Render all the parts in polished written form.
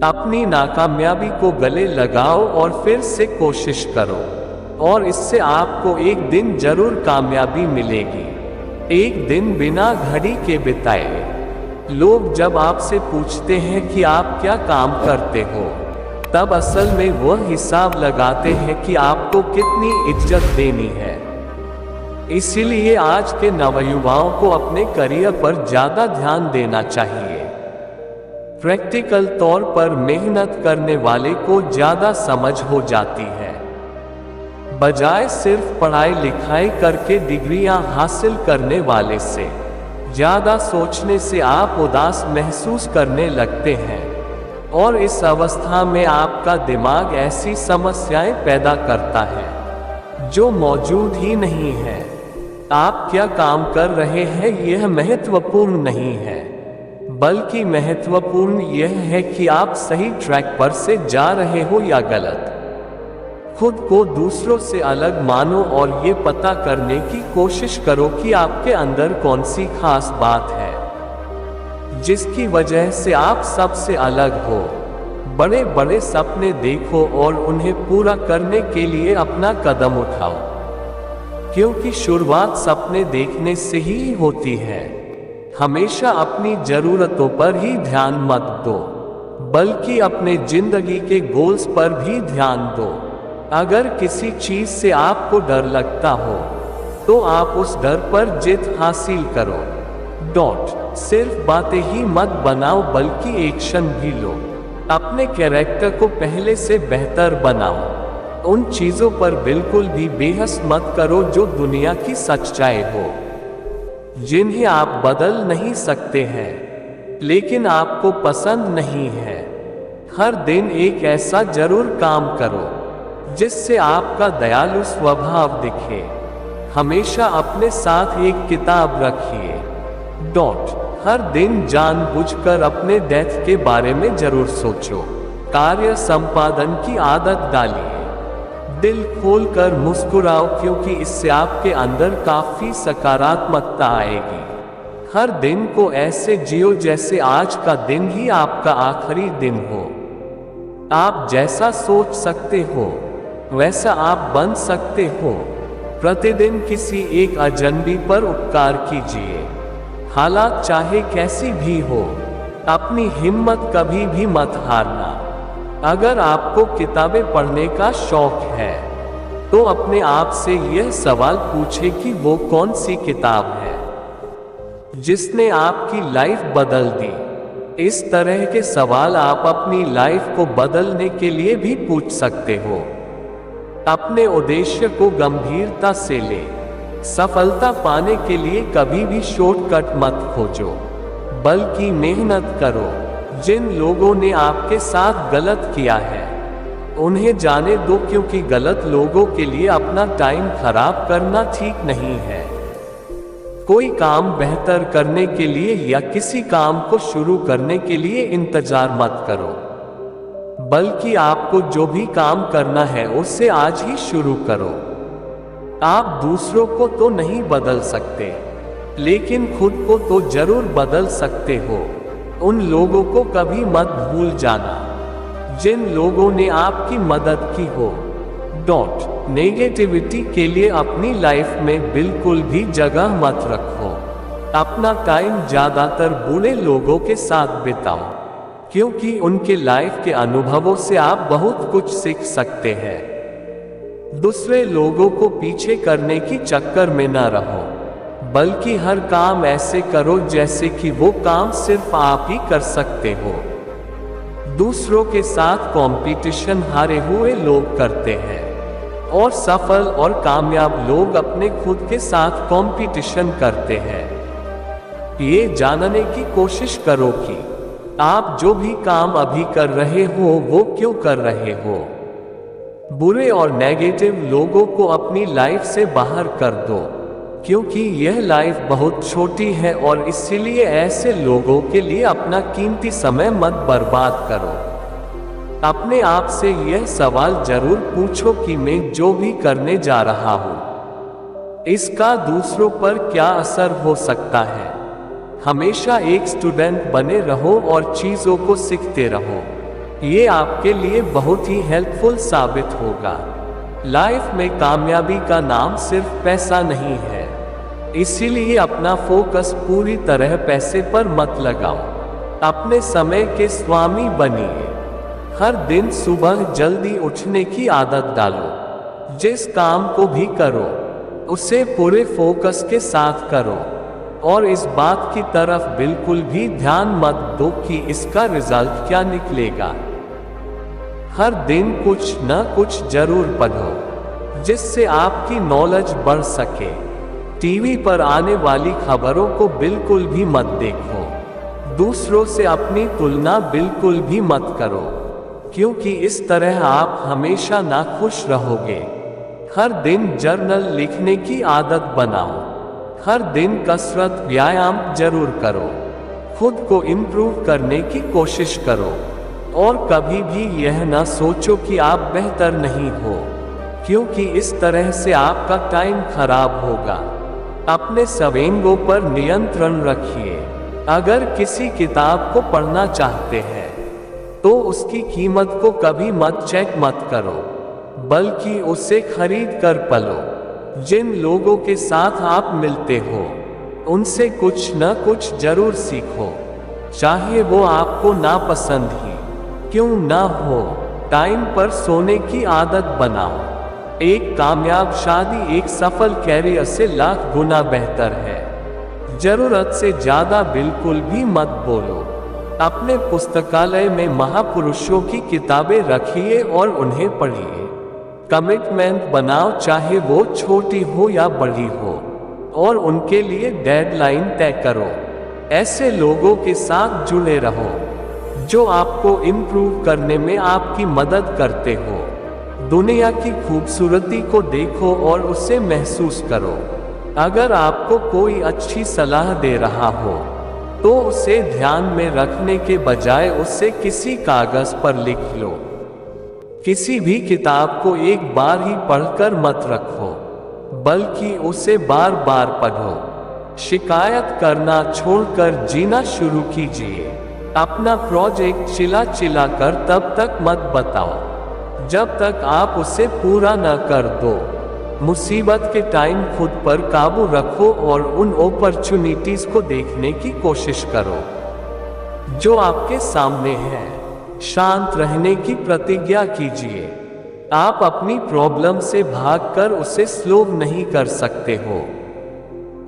अपनी नाकामयाबी को गले लगाओ और फिर से कोशिश करो, और इससे आपको एक दिन जरूर कामयाबी मिलेगी। एक दिन बिना घड़ी के बिताए। लोग जब आपसे पूछते हैं कि आप क्या काम करते हो, तब असल में वह हिसाब लगाते हैं कि आपको कितनी इज्जत देनी है। इसीलिए आज के नवयुवाओं को अपने करियर पर ज्यादा ध्यान देना चाहिए। प्रैक्टिकल तौर पर मेहनत करने वाले को ज्यादा समझ हो जाती है, बजाय सिर्फ पढ़ाई लिखाई करके डिग्रियां हासिल करने वाले से। ज्यादा सोचने से आप उदास महसूस करने लगते हैं, और इस अवस्था में आपका दिमाग ऐसी समस्याएं पैदा करता है जो मौजूद ही नहीं है। आप क्या काम कर रहे हैं यह महत्वपूर्ण नहीं है, बल्कि महत्वपूर्ण यह है कि आप सही ट्रैक पर से जा रहे हो या गलत। खुद को दूसरों से अलग मानो और ये पता करने की कोशिश करो कि आपके अंदर कौन सी खास बात है जिसकी वजह से आप सबसे अलग हो। बड़े बड़े सपने देखो और उन्हें पूरा करने के लिए अपना कदम उठाओ, क्योंकि शुरुआत सपने देखने से ही होती है। हमेशा अपनी जरूरतों पर ही ध्यान मत दो, बल्कि अपने जिंदगी के गोल्स पर भी ध्यान दो। अगर किसी चीज से आपको डर लगता हो, तो आप उस डर पर जीत हासिल करो। सिर्फ बातें ही मत बनाओ, बल्कि एक्शन भी लो। अपने कैरेक्टर को पहले से बेहतर बनाओ। उन चीजों पर बिल्कुल भी बहस मत करो जो दुनिया की सच्चाई हो, जिन्हें आप बदल नहीं सकते हैं, लेकिन आपको पसंद नहीं है। हर दिन एक ऐसा जरूर काम करो जिससे आपका दयालु स्वभाव दिखे। हमेशा अपने साथ एक किताब रखिए। हर दिन जानबूझकर अपने डेथ के बारे में जरूर सोचो। कार्य संपादन की आदत डालिए। दिल खोलकर मुस्कुराओ, क्योंकि इससे आपके अंदर काफी सकारात्मकता आएगी। हर दिन को ऐसे जियो जैसे आज का दिन ही आपका आखिरी दिन हो। आप जैसा सोच सकते हो वैसा आप बन सकते हो। प्रतिदिन किसी एक अजनबी पर उपकार कीजिए, हालात चाहे कैसी भी हो। अपनी हिम्मत कभी भी मत हारना। अगर आपको किताबें पढ़ने का शौक है, तो अपने आप से यह सवाल पूछे कि वो कौन सी किताब है जिसने आपकी लाइफ बदल दी। इस तरह के सवाल आप अपनी लाइफ को बदलने के लिए भी पूछ सकते हो। अपने उद्देश्य को गंभीरता से ले। सफलता पाने के लिए कभी भी शॉर्टकट मत खोजो, बल्कि मेहनत करो। जिन लोगों ने आपके साथ गलत किया है, उन्हें जाने दो, क्योंकि गलत लोगों के लिए अपना टाइम खराब करना ठीक नहीं है। कोई काम बेहतर करने के लिए या किसी काम को शुरू करने के लिए इंतजार मत करो, बल्कि आपको जो भी काम करना है उसे आज ही शुरू करो। आप दूसरों को तो नहीं बदल सकते, लेकिन खुद को तो जरूर बदल सकते हो। उन लोगों को कभी मत भूल जाना जिन लोगों ने आपकी मदद की हो। नेगेटिविटी के लिए अपनी लाइफ में बिल्कुल भी जगह मत रखो। अपना टाइम ज्यादातर बुरे लोगों के साथ बिताओ, क्योंकि उनके लाइफ के अनुभवों से आप बहुत कुछ सीख सकते हैं। दूसरे लोगों को पीछे करने की चक्कर में न रहो, बल्कि हर काम ऐसे करो जैसे कि वो काम सिर्फ आप ही कर सकते हो। दूसरों के साथ कंपटीशन हारे हुए लोग करते हैं, और सफल और कामयाब लोग अपने खुद के साथ कंपटीशन करते हैं। ये जानने की कोशिश करो कि आप जो भी काम अभी कर रहे हो वो क्यों कर रहे हो। बुरे और नेगेटिव लोगों को अपनी लाइफ से बाहर कर दो, क्योंकि यह लाइफ बहुत छोटी है और इसीलिए ऐसे लोगों के लिए अपना कीमती समय मत बर्बाद करो। अपने आप से यह सवाल जरूर पूछो कि मैं जो भी करने जा रहा हूँ, इसका दूसरों पर क्या असर हो सकता है। हमेशा एक स्टूडेंट बने रहो और चीजों को सीखते रहो। ये आपके लिए बहुत ही हेल्पफुल साबित होगा। लाइफ में कामयाबी का नाम सिर्फ पैसा नहीं है, इसीलिए अपना फोकस पूरी तरह पैसे पर मत लगाओ। अपने समय के स्वामी बनिए। हर दिन सुबह जल्दी उठने की आदत डालो। जिस काम को भी करो उसे पूरे फोकस के साथ करो और इस बात की तरफ बिल्कुल भी ध्यान मत दो कि इसका रिजल्ट क्या निकलेगा। हर दिन कुछ न कुछ जरूर पढ़ो जिससे आपकी नॉलेज बढ़ सके। टीवी पर आने वाली खबरों को बिल्कुल भी मत देखो। दूसरों से अपनी तुलना बिल्कुल भी मत करो, क्योंकि इस तरह आप हमेशा नाखुश रहोगे। हर दिन जर्नल लिखने की आदत बनाओ। हर दिन कसरत व्यायाम जरूर करो। खुद को इम्प्रूव करने की कोशिश करो और कभी भी यह ना सोचो कि आप बेहतर नहीं हो, क्योंकि इस तरह से आपका टाइम खराब होगा। अपने सवेंगों पर नियंत्रण रखिए। अगर किसी किताब को पढ़ना चाहते हैं तो उसकी कीमत को कभी मत चेक मत करो, बल्कि उसे खरीद कर पढ़ो। जिन लोगों के साथ आप मिलते हो उनसे कुछ न कुछ जरूर सीखो, चाहे वो आपको नापसंद ही क्यों ना हो। टाइम पर सोने की आदत बनाओ। एक कामयाब शादी एक सफल कैरियर से लाख गुना बेहतर है। जरूरत से ज्यादा बिल्कुल भी मत बोलो। अपने पुस्तकालय में महापुरुषों की किताबें रखिए और उन्हें पढ़िए। कमिटमेंट बनाओ, चाहे वो छोटी हो या बड़ी हो, और उनके लिए डेडलाइन तय करो। ऐसे लोगों के साथ जुड़े रहो जो आपको इम्प्रूव करने में आपकी मदद करते हो। दुनिया की खूबसूरती को देखो और उसे महसूस करो। अगर आपको कोई अच्छी सलाह दे रहा हो तो उसे ध्यान में रखने के बजाय उसे किसी कागज पर लिख लो। किसी भी किताब को एक बार ही पढ़कर मत रखो, बल्कि उसे बार बार पढ़ो। शिकायत करना छोड़कर जीना शुरू कीजिए। अपना प्रोजेक्ट चिल्ला कर तब तक मत बताओ जब तक आप उसे पूरा न कर दो। मुसीबत के टाइम खुद पर काबू रखो और उन अपॉर्चुनिटीज को देखने की कोशिश करो जो आपके सामने है। शांत रहने की प्रतिज्ञा कीजिए। आप अपनी प्रॉब्लम से भागकर उसे सॉल्व नहीं कर सकते हो,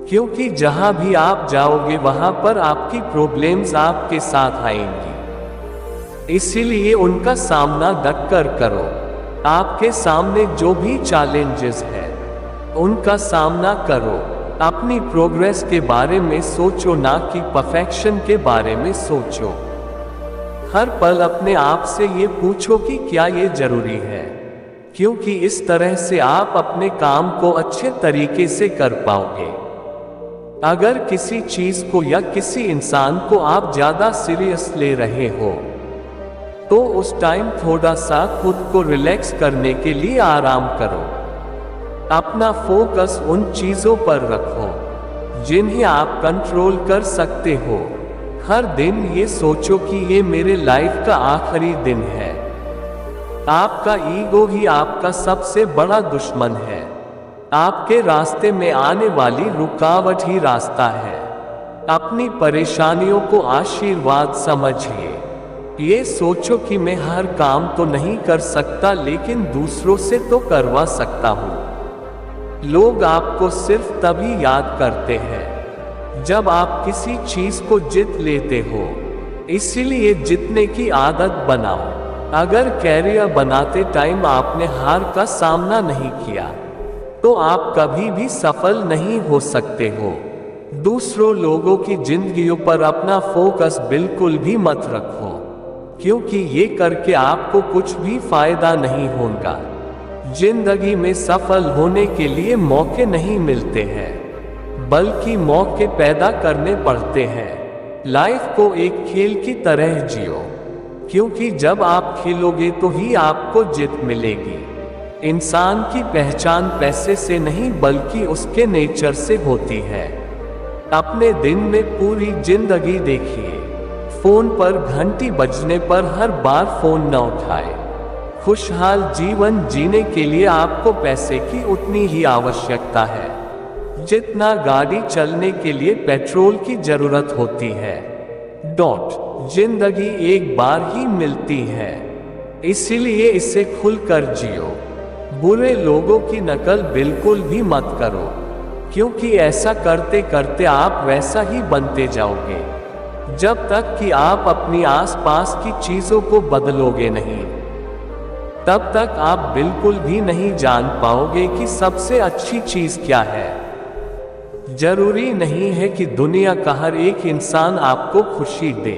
क्योंकि जहां भी आप जाओगे वहां पर आपकी प्रॉब्लम्स आपके साथ आएंगी। इसीलिए उनका सामना डट कर करो। आपके सामने जो भी चैलेंजेस हैं उनका सामना करो। अपनी प्रोग्रेस के बारे में सोचो, ना कि परफेक्शन के बारे में सोचो। हर पल अपने आप से ये पूछो कि क्या ये जरूरी है, क्योंकि इस तरह से आप अपने काम को अच्छे तरीके से कर पाओगे। अगर किसी चीज को या किसी इंसान को आप ज्यादा सीरियस ले रहे हो तो उस टाइम थोड़ा सा खुद को रिलैक्स करने के लिए आराम करो। अपना फोकस उन चीजों पर रखो जिन्हें आप कंट्रोल कर सकते हो। हर दिन ये सोचो कि ये मेरे लाइफ का आखिरी दिन है। आपका ईगो ही आपका सबसे बड़ा दुश्मन है। आपके रास्ते में आने वाली रुकावट ही रास्ता है। अपनी परेशानियों को आशीर्वाद समझिए। ये सोचो कि मैं हर काम तो नहीं कर सकता, लेकिन दूसरों से तो करवा सकता हूँ। लोग आपको सिर्फ तभी याद करते हैं जब आप किसी चीज को जीत लेते हो। इसीलिए जीतने की आदत बनाओ। अगर कैरियर बनाते टाइम आपने हार का सामना नहीं किया तो आप कभी भी सफल नहीं हो सकते हो। दूसरों लोगों की जिंदगियों पर अपना फोकस बिल्कुल भी मत रखो, क्योंकि ये करके आपको कुछ भी फायदा नहीं होगा। जिंदगी में सफल होने के लिए मौके नहीं मिलते हैं, बल्कि मौके पैदा करने पड़ते हैं। लाइफ को एक खेल की तरह जियो, क्योंकि जब आप खेलोगे तो ही आपको जीत मिलेगी। इंसान की पहचान पैसे से नहीं बल्कि उसके नेचर से होती है। अपने दिन में पूरी जिंदगी देखिए, फोन पर घंटी बजने पर हर बार फोन न उठाए। खुशहाल जीवन जीने के लिए आपको पैसे की उतनी ही आवश्यकता है जितना गाड़ी चलने के लिए पेट्रोल की जरूरत होती है। जिंदगी एक बार ही मिलती है, इसीलिए इसे खुलकर जियो। बुरे लोगों की नकल बिल्कुल भी मत करो, क्योंकि ऐसा करते करते आप वैसा ही बनते जाओगे। जब तक कि आप अपनी आसपास की चीजों को बदलोगे नहीं, तब तक आप बिल्कुल भी नहीं जान पाओगे कि सबसे अच्छी चीज क्या है। जरूरी नहीं है कि दुनिया का हर एक इंसान आपको खुशी दे,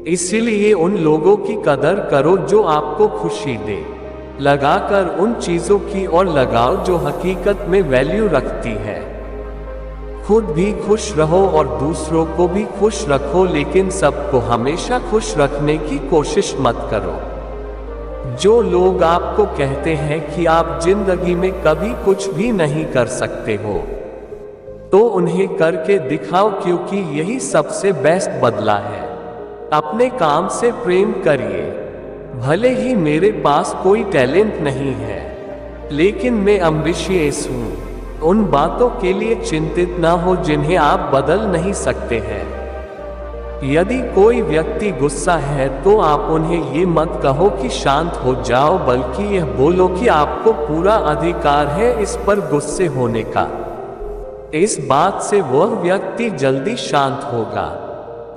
इसीलिए उन लोगों की कदर करो जो आपको खुशी दे। लगाकर उन चीजों की ओर लगाओ जो हकीकत में वैल्यू रखती है। खुद भी खुश रहो और दूसरों को भी खुश रखो, लेकिन सबको हमेशा खुश रखने की कोशिश मत करो। जो लोग आपको कहते हैं कि आप जिंदगी में कभी कुछ भी नहीं कर सकते हो, तो उन्हें करके दिखाओ, क्योंकि यही सबसे बेस्ट बदला है। अपने काम से प्रेम करिए। भले ही मेरे पास कोई टैलेंट नहीं है, लेकिन मैं एम्बिशियस हूँ। उन बातों के लिए चिंतित न हो जिन्हें आप बदल नहीं सकते हैं। यदि कोई व्यक्ति गुस्सा है तो आप उन्हें ये मत कहो कि शांत हो जाओ, बल्कि यह बोलो कि आपको पूरा अधिकार है इस पर गुस्से होने का। इस बात से वह व्यक्ति जल्दी शांत होगा।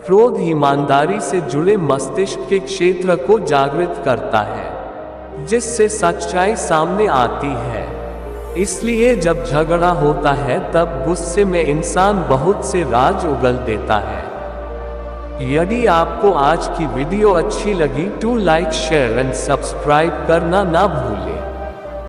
क्रोध ईमानदारी से जुड़े मस्तिष्क के क्षेत्र को जागृत करता है, जिससे सच्चाई सामने आती है। इसलिए जब झगड़ा होता है तब गुस्से में इंसान बहुत से राज उगल देता है। यदि आपको आज की वीडियो अच्छी लगी तो लाइक, शेयर एंड सब्सक्राइब करना ना भूलें।